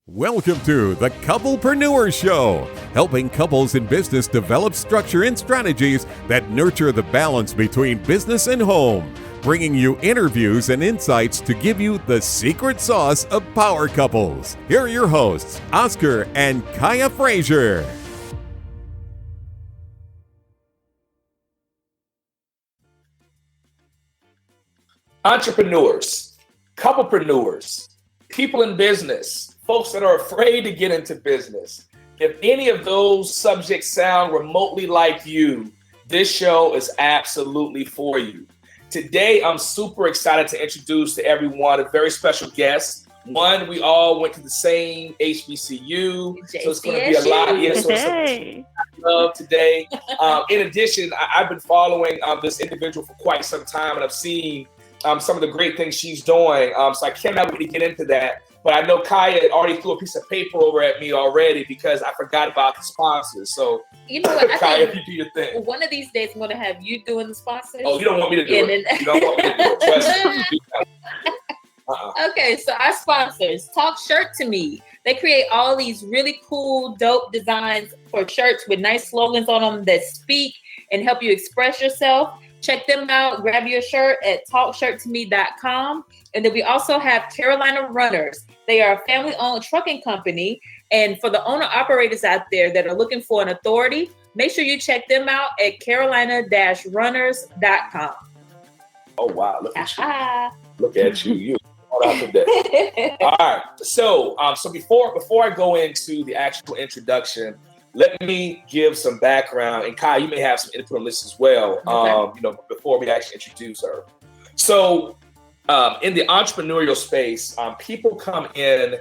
Welcome to the Couple-preneurs Show, helping couples in business develop structure and strategies that nurture the balance between business and home, bringing you interviews and insights to give you the secret sauce of power couples. Here are your hosts, Oscar and Kaya Frazier. Entrepreneurs, couplepreneurs, people in business, folks that are afraid to get into business. If any of those subjects sound remotely like you, this show is absolutely for you. Today, I'm super excited to introduce to everyone a very special guest. One, we all went to the same HBCU, so it's going to be a lot. Yeah, so it's love today. In addition, I've been following this individual for quite some time, and I've seen some of the great things she's doing. So I cannot wait to get into that. But I know Kaya had already threw a piece of paper over at me already because I forgot about the sponsors. So, you know what, Kaya, if you do your thing. One of these days, I'm going to have you doing the sponsors. Oh, you don't want me to do it. You don't want me to do it. Trust me. Okay, so our sponsors, Talk Shirt to Me. They create all these really cool, dope designs for shirts with nice slogans on them that speak and help you express yourself. Check them out. Grab your shirt at talkshirttome.com. And then we also have Carolina Runners. They are a family-owned trucking company. And for the owner-operators out there that are looking for an authority, make sure you check them out at carolina-runners.com. Oh, wow. Look at you. Look at you. You all out today. All right. So before I go into the actual introduction, let me give some background. And Kai, you may have some input on this as well, Okay. Before we actually introduce her. So in the entrepreneurial space, people come in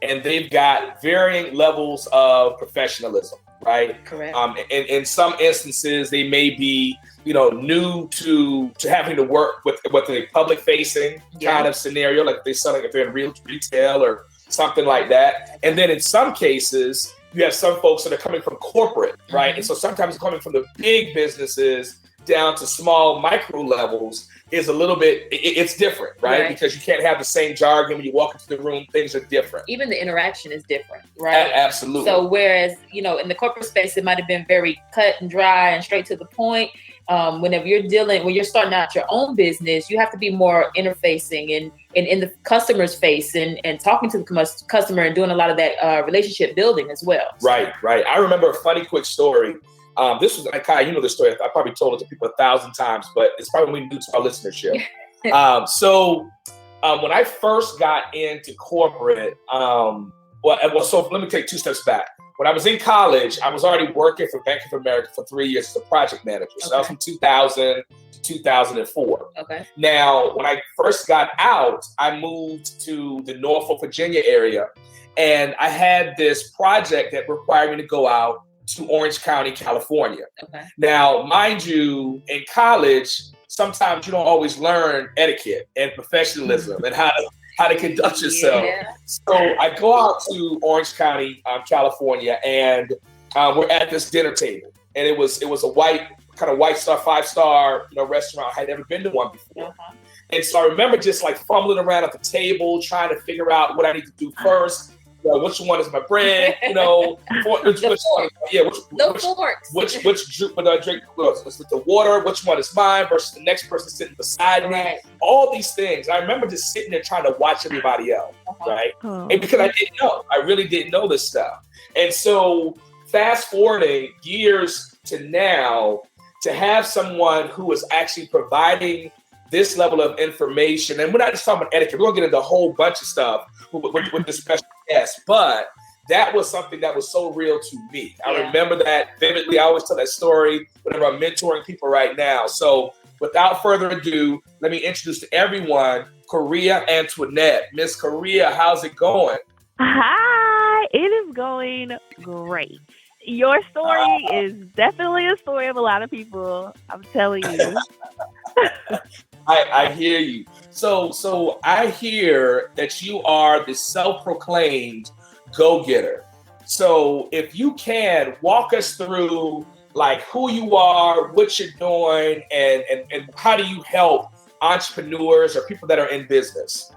and they've got varying levels of professionalism, right? Correct. In some instances, they may be, new to having to work with a public-facing kind of scenario, like if they're in retail or something like that. And then in some cases, you have some folks that are coming from corporate, right? And so sometimes coming from the big businesses down to small micro levels is a little bit, it's different, right? Because you can't have the same jargon when you walk into the room, things are different. Even the interaction is different, right? Absolutely. So whereas, in the corporate space, it might have been very cut and dry and straight to the point. When you're starting out your own business, you have to be more interfacing and in the customer's face and talking to the customer and doing a lot of that relationship building as well. Right. I remember a funny quick story. This was, Kai, you know the story. I probably told it to people 1,000 times, but it's probably new to our listenership. So when I first got into corporate, so let me take 2 steps back. When I was in college, I was already working for Bank of America for 3 years as a project manager. So that was from 2000 to 2004. Okay. Now, when I first got out, I moved to the Norfolk, Virginia area, and I had this project that required me to go out to Orange County, California. Okay. Now, mind you, in college, sometimes you don't always learn etiquette and professionalism and how to conduct yourself. Yeah. So I go out to Orange County, California, and we're at this dinner table, and it was a white star, 5-star, restaurant. I had never been to one before. Uh-huh. And so I remember just like fumbling around at the table, trying to figure out what I need to do first. Which one is my bread? Which forks. Which drink would I drink with the water? Which one is mine versus the next person sitting beside me? All these things. I remember just sitting there trying to watch everybody else, right? Oh. And because I didn't know, I really didn't know this stuff. And so fast forwarding years to now, to have someone who is actually providing this level of information, and we're not just talking about etiquette, we're gonna get into a whole bunch of stuff with the special guest, but that was something that was so real to me. I remember that vividly. I always tell that story whenever I'm mentoring people right now. So without further ado, let me introduce to everyone Coreea Antoinette. Miss Coreea, how's it going? Hi, it is going great. Your story is definitely a story of a lot of people. I'm telling you. I hear you. So I hear that you are the self-proclaimed go-getter. So if you can walk us through like who you are, what you're doing, and how do you help entrepreneurs or people that are in business?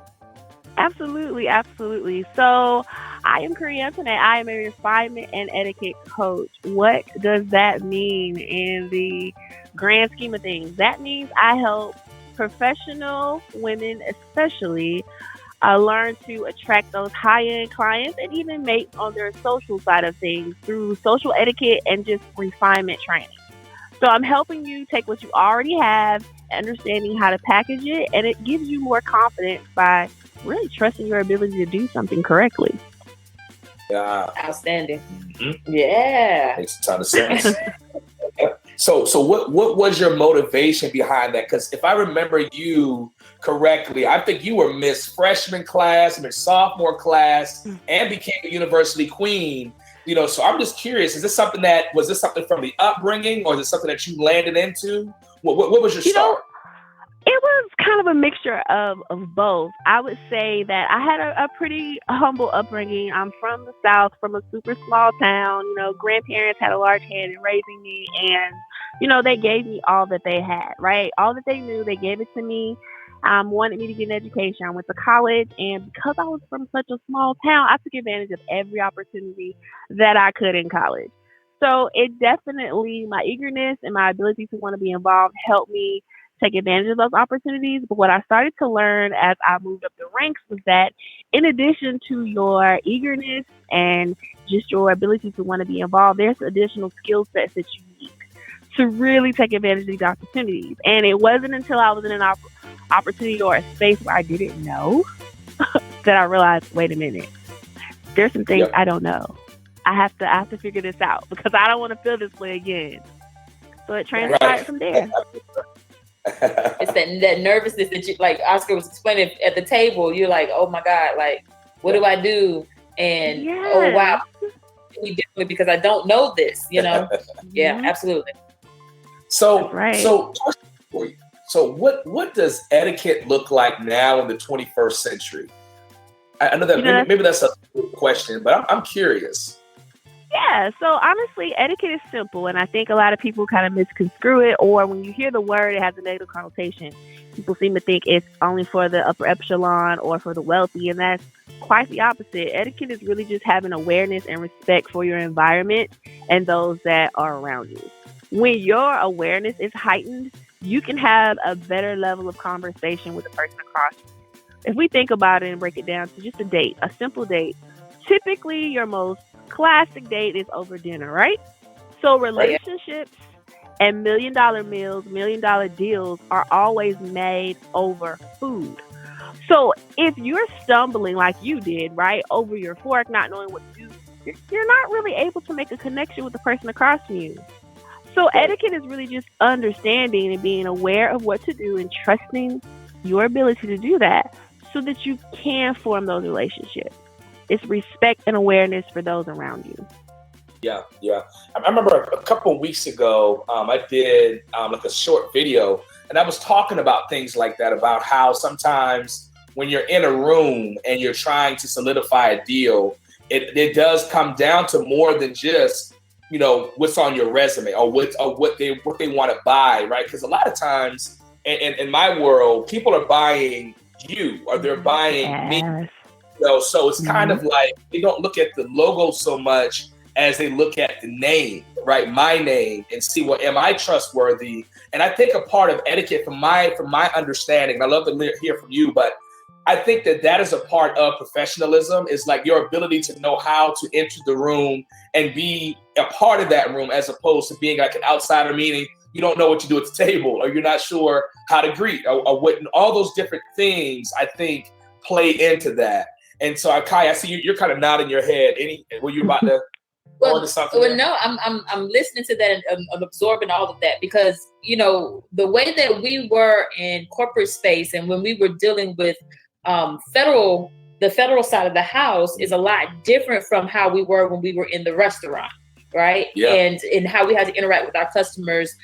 Absolutely. So I am Coreea Antoinette. I am a refinement and etiquette coach. What does that mean in the grand scheme of things? That means I help professional women, especially, learn to attract those high-end clients and even mates on their social side of things through social etiquette and just refinement training. So I'm helping you take what you already have, understanding how to package it, and it gives you more confidence by really trusting your ability to do something correctly. Yeah. Outstanding. Mm-hmm. Yeah. Makes a ton of sense. So what was your motivation behind that? Because if I remember you correctly, I think you were Miss Freshman Class, Miss Sophomore Class, and became a university queen. So I'm just curious, was this something from the upbringing, or is it something that you landed into? What was your start? It was kind of a mixture of both. I would say that I had a pretty humble upbringing. I'm from the South, from a super small town. Grandparents had a large hand in raising me, and, they gave me all that they had, right? All that they knew, they gave it to me. Wanted me to get an education. I went to college, and because I was from such a small town, I took advantage of every opportunity that I could in college. So it definitely, my eagerness and my ability to want to be involved helped me take advantage of those opportunities. But what I started to learn as I moved up the ranks was that in addition to your eagerness and just your ability to want to be involved, there's additional skill sets that you need to really take advantage of these opportunities. And it wasn't until I was in an opportunity or a space where I didn't know that I realized, wait a minute, there's some things I don't know. I have to figure this out because I don't want to feel this way again. So it transpired from there. It's that nervousness that you, like Oscar was explaining at the table, you're like, oh my God, like, what do I do? And oh wow, we differently because I don't know this, Yeah, absolutely. So what does etiquette look like now in the 21st century? I know that maybe that's a good question, but I'm curious. Yeah, so honestly, etiquette is simple, and I think a lot of people kind of misconstrue it, or when you hear the word, it has a negative connotation. People seem to think it's only for the upper echelon or for the wealthy, and that's quite the opposite. Etiquette is really just having awareness and respect for your environment and those that are around you. When your awareness is heightened, you can have a better level of conversation with the person across you. If we think about it and break it down to just a date, a simple date, typically your most classic date is over dinner, right? So relationships and $1 million meals, $1 million deals are always made over food. So if you're stumbling like you did, right, over your fork, not knowing what to do, you're not really able to make a connection with the person across from you. So etiquette is really just understanding and being aware of what to do and trusting your ability to do that so that you can form those relationships. It's respect and awareness for those around you. Yeah. I remember a couple of weeks ago, I did like a short video, and I was talking about things like that, about how sometimes when you're in a room and you're trying to solidify a deal, it does come down to more than just, what's on your resume or what they want to buy, right? Because a lot of times in my world, people are buying you or they're buying me. So it's kind of like they don't look at the logo so much as they look at the name, right? My name, and see, well, am I trustworthy? And I think a part of etiquette, from my understanding, and I love to hear from you, but I think that is a part of professionalism, is like your ability to know how to enter the room and be a part of that room, as opposed to being like an outsider, meaning you don't know what to do at the table, or you're not sure how to greet, or what. All those different things, I think, play into that. And so, Kai, I see you're kind of nodding your head. Were you about to go into something? Well, no, I'm listening to that and I'm absorbing all of that, because the way that we were in corporate space and when we were dealing with the federal side of the house is a lot different from how we were when we were in the restaurant, right? Yeah. And how we had to interact with our customers,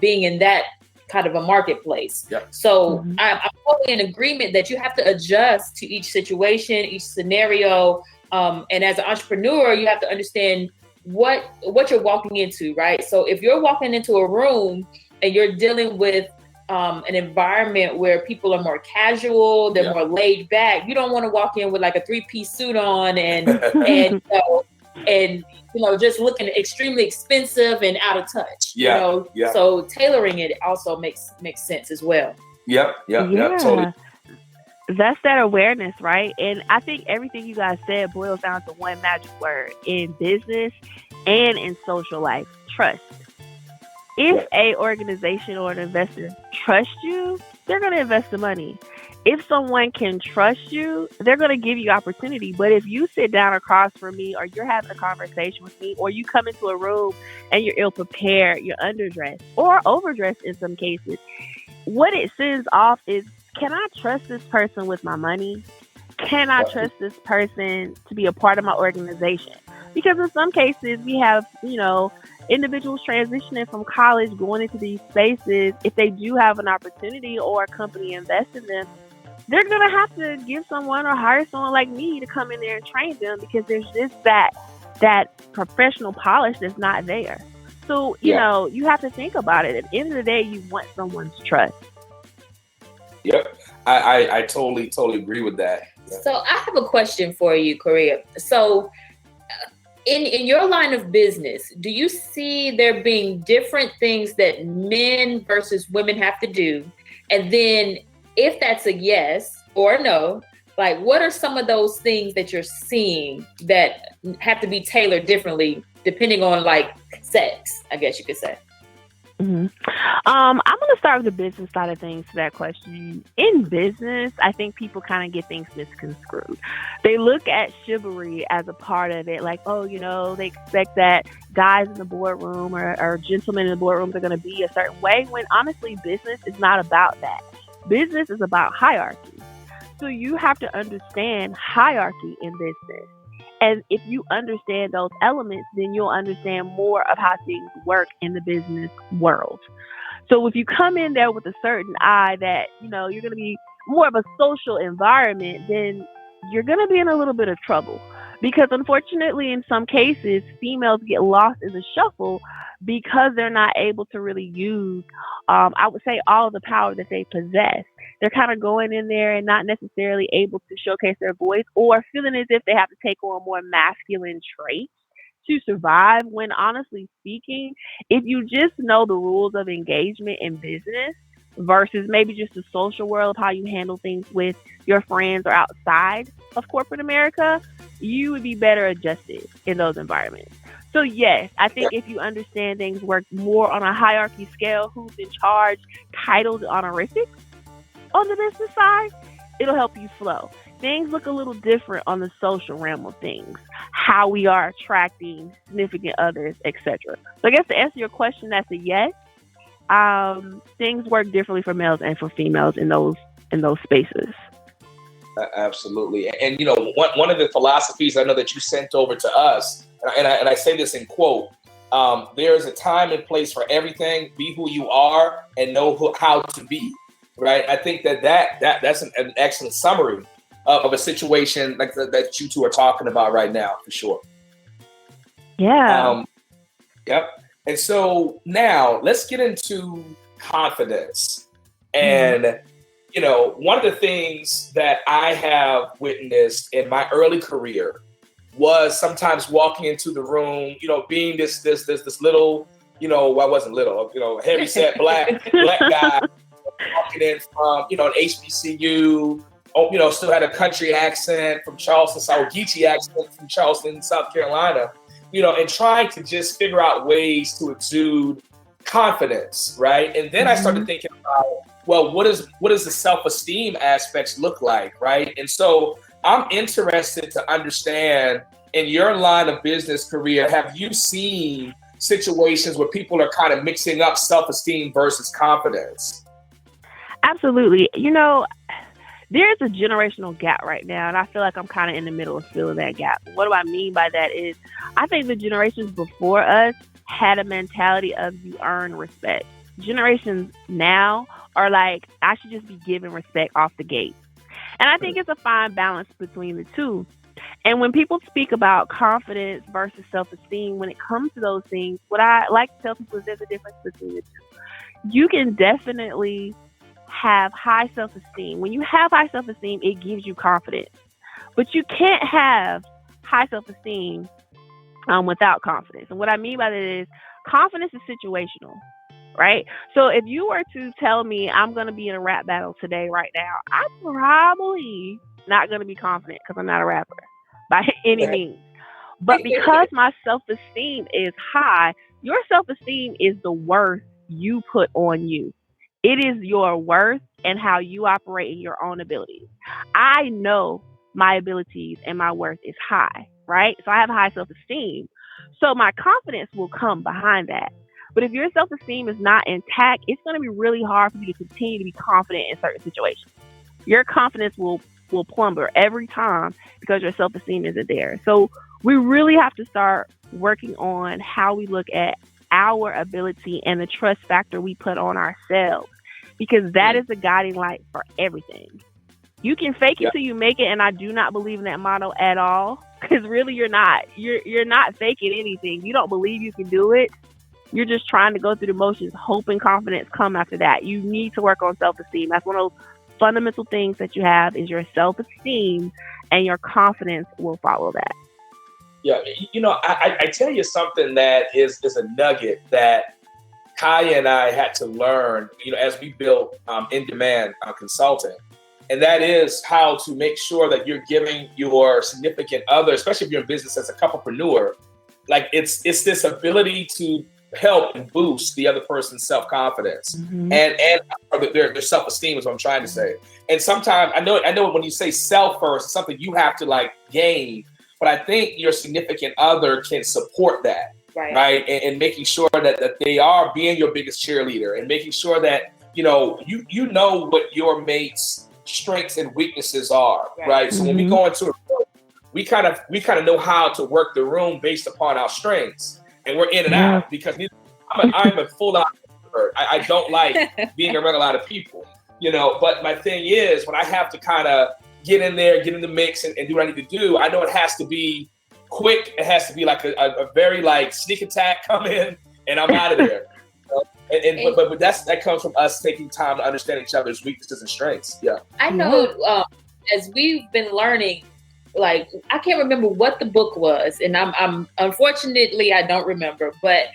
being in that kind of a marketplace. Yep. So I'm totally in agreement that you have to adjust to each situation, each scenario. And as an entrepreneur, you have to understand what you're walking into, right? So if you're walking into a room and you're dealing with an environment where people are more casual, they're more laid back. You don't want to walk in with like a 3-piece suit on and just looking extremely expensive and out of touch. So tailoring it also makes sense as well. Yep, totally. That's that awareness, right? And I think everything you guys said boils down to one magic word in business and in social life: trust. If a organization or an investor trusts you, they're going to invest the money. If someone can trust you, they're going to give you opportunity. But if you sit down across from me, or you're having a conversation with me, or you come into a room and you're ill prepared, you're underdressed or overdressed in some cases, what it sends off is, can I trust this person with my money? Can I trust this person to be a part of my organization? Because in some cases we have, individuals transitioning from college, going into these spaces. If they do have an opportunity or a company invest in them, they're going to have to give someone or hire someone like me to come in there and train them, because there's just that professional polish that's not there. So, you have to think about it. At the end of the day, you want someone's trust. Yep. I totally agree with that. Yep. So I have a question for you, Coreea. So in your line of business, do you see there being different things that men versus women have to do? And then if that's a yes or a no, like what are some of those things that you're seeing that have to be tailored differently depending on like sex, I guess you could say? Mm-hmm. I'm going to start with the business side of things to that question. In business, I think people kind of get things misconstrued. They look at chivalry as a part of it, like, they expect that guys in the boardroom or gentlemen in the boardroom are going to be a certain way, when honestly, business is not about that. Business is about hierarchy. So you have to understand hierarchy in business. And if you understand those elements, then you'll understand more of how things work in the business world. So if you come in there with a certain eye that, you're going to be more of a social environment, then you're going to be in a little bit of trouble. Because unfortunately, in some cases, females get lost in the shuffle because they're not able to really use, I would say, all of the power that they possess. They're kind of going in there and not necessarily able to showcase their voice, or feeling as if they have to take on more masculine traits to survive, when honestly speaking, if you just know the rules of engagement in business versus maybe just the social world of how you handle things with your friends or outside of corporate America, you would be better adjusted in those environments. So yes, I think if you understand things work more on a hierarchy scale, who's in charge, titles, honorifics on the business side, it'll help you flow. Things look a little different on the social realm of things, how we are attracting significant others, etc. So I guess to answer your question, that's a yes. Things work differently for males and for females in those spaces. Absolutely. And one of the philosophies I know that you sent over to us, and I say this in quote, there is a time and place for everything. Be who you are and know how to be. Right. I think that's an excellent summary of a situation like that you two are talking about right now, for sure. Yeah. Yep. And so now let's get into confidence. And, one of the things that I have witnessed in my early career was sometimes walking into the room, being this little, I wasn't little, heavy set black guy walking in from, an HBCU, still had a country accent from Charleston, Geechee accent from Charleston, South Carolina, and trying to just figure out ways to exude confidence, right? And then I started thinking about, well, what does the self-esteem aspects look like, right? And so I'm interested to understand, in your line of business career, have you seen situations where people are kind of mixing up self-esteem versus confidence? Absolutely. There's a generational gap right now, and I feel like I'm kind of in the middle of filling that gap. What do I mean by that is, I think the generations before us had a mentality of you earn respect. Generations now are like, I should just be given respect off the gate. And I think it's a fine balance between the two. And when people speak about confidence versus self-esteem, when it comes to those things, what I like to tell people is there's a difference between the two. you can definitely have high self-esteem. When you have high self-esteem, it gives you confidence. But you can't have high self-esteem without confidence. And what I mean by that is confidence is situational, right? So if you were to tell me I'm going to be in a rap battle today, right now, I'm probably not going to be confident because I'm not a rapper by any means. But because my self-esteem is high, your self-esteem is the worth you put on you. It is your worth and how you operate in your own abilities. I know my abilities and my worth is high, right? So I have high self-esteem. So my confidence will come behind that. But if your self-esteem is not intact, it's going to be really hard for you to continue to be confident in certain situations. Your confidence will plumber every time because your self-esteem isn't there. So we really have to start working on how we look at our ability and the trust factor we put on ourselves, because that is the guiding light for everything. You can fake it till you make it, and I do not believe in that motto at all, because really you're not faking anything. You don't believe you can do it. You're just trying to go through the motions, hoping confidence come after that. You need to work on self-esteem. That's one of those fundamental things that you have is your self-esteem, and your confidence will follow that. Yeah, I tell you something that is a nugget that Kaya and I had to learn, as we built in-demand consulting. And that is how to make sure that you're giving your significant other, especially if you're in business as a couple-preneur, like it's this ability to help and boost the other person's self-confidence and their self-esteem is what I'm trying to say. And sometimes I know when you say self first, it's something you have to like gain, but I think your significant other can support that, right? And making sure that they are being your biggest cheerleader and making sure that, you know what your mate's strengths and weaknesses are, right? So when we go into a room, we kind of know how to work the room based upon our strengths, and we're in and out because I'm a full-out introvert. I don't like being around a lot of people, But my thing is, when I have to kind of get in there, get in the mix, and do what I need to do, I know it has to be quick. It has to be like a very like sneak attack, come in, and I'm out of there. But that comes from us taking time to understand each other's weaknesses and strengths. Yeah, I know. As we've been learning, like I can't remember what the book was, and I'm unfortunately I don't remember. But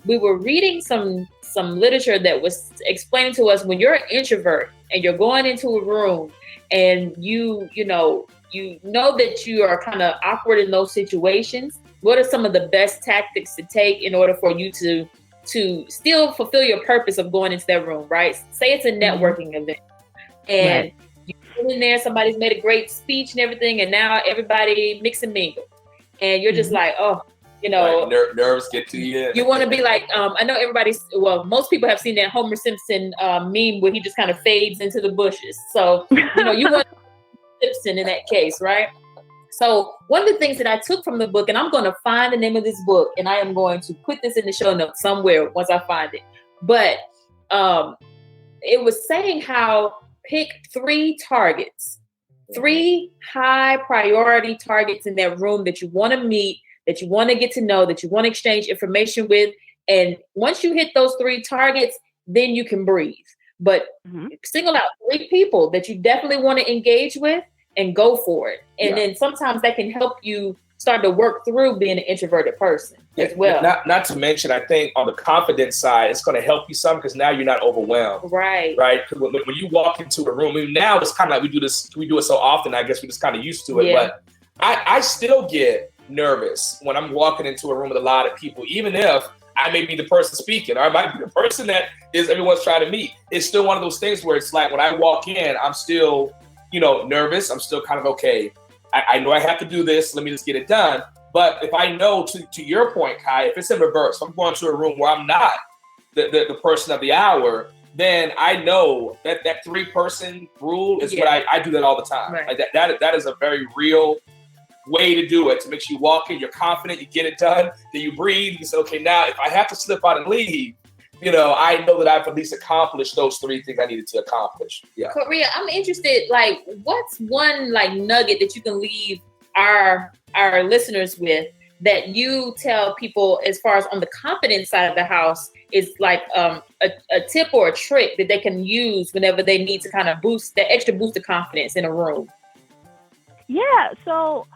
we were reading some literature that was explaining to us when you're an introvert and you're going into a room and you know that you are kind of awkward in those situations. What are some of the best tactics to take in order for you to still fulfill your purpose of going into that room, right? Say it's a networking event and you go in there, somebody's made a great speech and everything, and now everybody mix and mingle. And you're just like, nerves get to you. You want to be like, I know most people have seen that Homer Simpson meme where he just kind of fades into the bushes. So, you want Simpson in that case, right? So one of the things that I took from the book, and I'm going to find the name of this book, and I am going to put this in the show notes somewhere once I find it. But it was saying how pick 3 targets, 3 high priority targets in that room that you want to meet, that you want to get to know, that you want to exchange information with. And once you hit those 3 targets, then you can breathe. But single out 3 people that you definitely want to engage with and go for it. And then sometimes that can help you start to work through being an introverted person as well. Not to mention, I think on the confidence side, it's going to help you some because now you're not overwhelmed. Right. Because when you walk into a room, now it's kind of like we do it so often, I guess we're just kind of used to it. Yeah. But I still get nervous when I'm walking into a room with a lot of people, even if I may be the person speaking, or I might be the person that is everyone's trying to meet. It's still one of those things where it's like when I walk in, I'm still nervous. I'm still kind of, okay, I know I have to do this. Let me just get it done. But if I know, to your point, Kai, if it's in reverse, if I'm going to a room where I'm not the person of the hour, then I know that 3-person rule is what I do that all the time. Right. Like that is a very real way to do it, to make sure you walk in, you're confident, you get it done, then you breathe, you say, okay, now if I have to slip out and leave, I know that I've at least accomplished those 3 things I needed to accomplish. Yeah. Coreea, I'm interested, like, what's one like nugget that you can leave our listeners with that you tell people as far as on the confidence side of the house is like a tip or a trick that they can use whenever they need to kind of boost that extra boost of confidence in a room? Yeah. So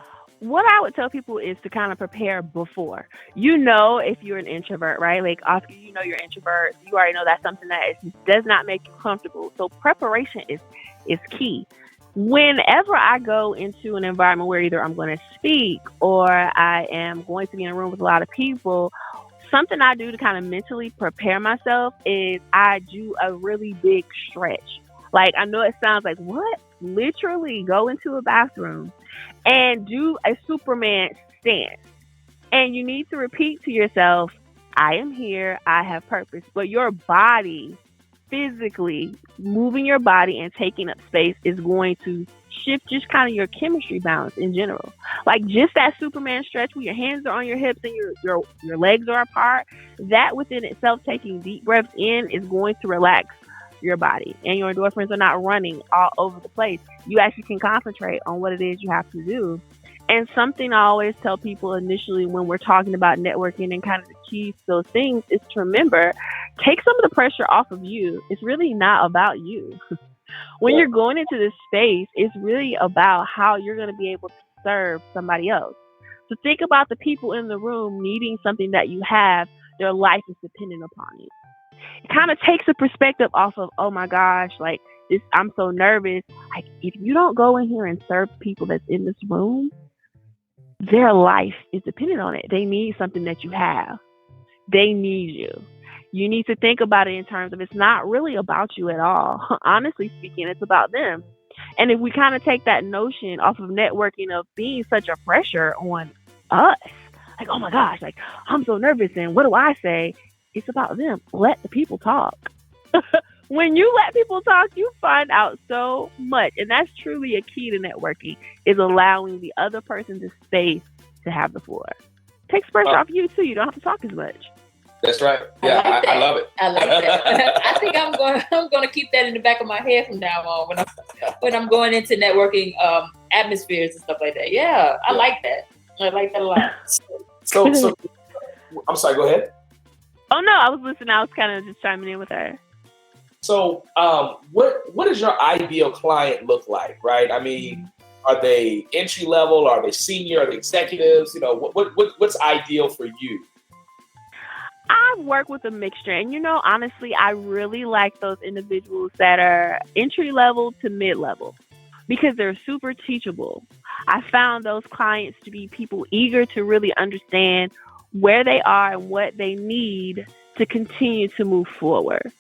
what I would tell people is to kind of prepare before. If you're an introvert, right? Like, Oscar, you're introvert. You already know that's something that does not make you comfortable. So preparation is key. Whenever I go into an environment where either I'm going to speak or I am going to be in a room with a lot of people, something I do to kind of mentally prepare myself is I do a really big stretch. Like, I know it sounds like, what? Literally go into a bathroom and do a Superman stance. And you need to repeat to yourself, I am here, I have purpose. But your body, physically moving your body and taking up space is going to shift just kind of your chemistry balance in general. Like just that Superman stretch where your hands are on your hips and your legs are apart, that within itself, taking deep breaths in is going to relax your body, and your endorphins are not running all over the place. You actually can concentrate on what it is you have to do. And something I always tell people initially when we're talking about networking and kind of the keys to those things is to remember, take some of the pressure off of you. It's really not about you. When you're going into this space, it's really about how you're going to be able to serve somebody else. So think about the people in the room needing something that you have. Their life is dependent upon it. It kind of takes a perspective off of, oh my gosh, like this, I'm so nervous. Like if you don't go in here and serve people that's in this room, their life is dependent on it. They need something that you have. They need you. You need to think about it in terms of it's not really about you at all. Honestly speaking, it's about them. And if we kind of take that notion off of networking of being such a pressure on us, like, oh my gosh, like I'm so nervous and what do I say? It's about them. Let the people talk. When you let people talk, you find out so much. And that's truly a key to networking, is allowing the other person the space to have the floor. Takes pressure off you too. You don't have to talk as much. That's right. Yeah, I love it. I like that. I think I'm going to keep that in the back of my head from now on when I'm going into networking atmospheres and stuff like that. Yeah, I like that. I like that a lot. So I'm sorry. Go ahead. Oh no, I was listening. I was kind of just chiming in with her. So, what does your ideal client look like, right? I mean, are they entry level? Are they senior? Are they executives? What's ideal for you? I work with a mixture, and honestly, I really like those individuals that are entry level to mid level because they're super teachable. I found those clients to be people eager to really understand where they are and what they need to continue to move forward.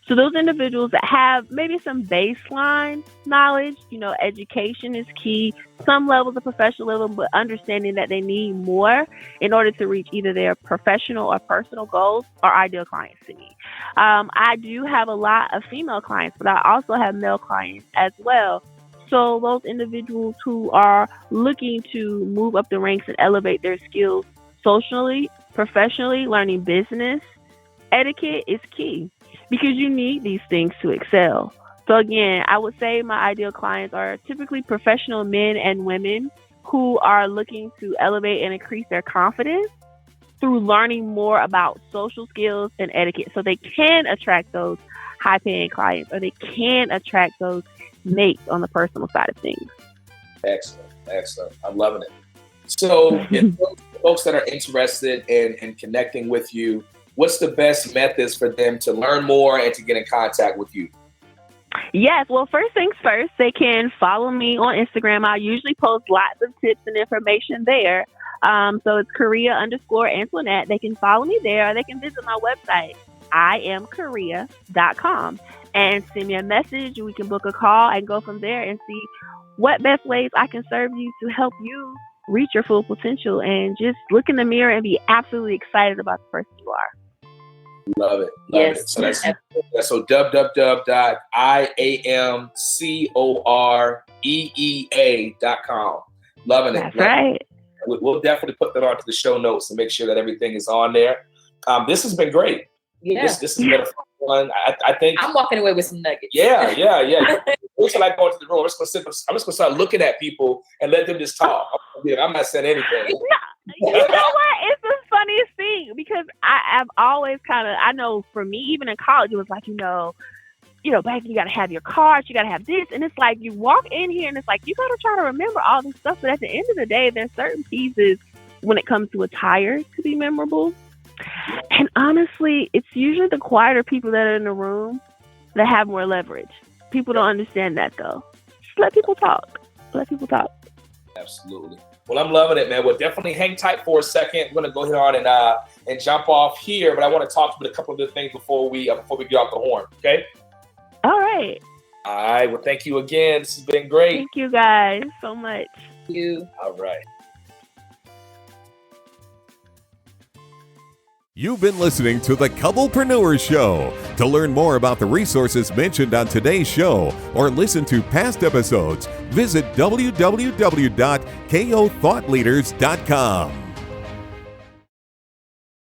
So those individuals that have maybe some baseline knowledge, education is key, some levels of professionalism, but understanding that they need more in order to reach either their professional or personal goals are ideal clients to me. I do have a lot of female clients, but I also have male clients as well. So those individuals who are looking to move up the ranks and elevate their skills socially, professionally, learning business, etiquette is key because you need these things to excel. So again, I would say my ideal clients are typically professional men and women who are looking to elevate and increase their confidence through learning more about social skills and etiquette so they can attract those high-paying clients or they can attract those mates on the personal side of things. Excellent. I'm loving it. So if folks that are interested in connecting with you, what's the best methods for them to learn more and to get in contact with you? Yes. Well, first things first, they can follow me on Instagram. I usually post lots of tips and information there. So it's Coreea_Antoinette. They can follow me there. Or they can visit my website, IamCoreea.com, and send me a message. We can book a call and go from there and see what best ways I can serve you to help you reach your full potential and just look in the mirror and be absolutely excited about the person you are. Love it. Yes. So that's www.IamCoreea.com. Loving it. That's right. We'll definitely put that onto the show notes and make sure that everything is on there. This has been great. Yeah. This has been fun. I think I'm walking away with some nuggets. Yeah. Wait till I go into the room. I'm just gonna start looking at people and let them just talk. I'm not saying anything. You know what? It's the funniest thing because I I've always I know for me, even in college, it was like, back you got to have your cards, you got to have this. And it's like, you walk in here and it's like, you got to try to remember all this stuff. But at the end of the day, there's certain pieces when it comes to attire to be memorable. And honestly, it's usually the quieter people that are in the room that have more leverage. People don't understand that, though. Just let people talk. Absolutely. Well, I'm loving it, man. We'll definitely hang tight for a second. We're going to go ahead on and jump off here, but I want to talk about a couple of the things before we get off the horn, okay? All right. Well, thank you again. This has been great. Thank you guys so much. Thank you. All right. You've been listening to the Couple-preneurs Show. To learn more about the resources mentioned on today's show or listen to past episodes, visit www.kothoughtleaders.com.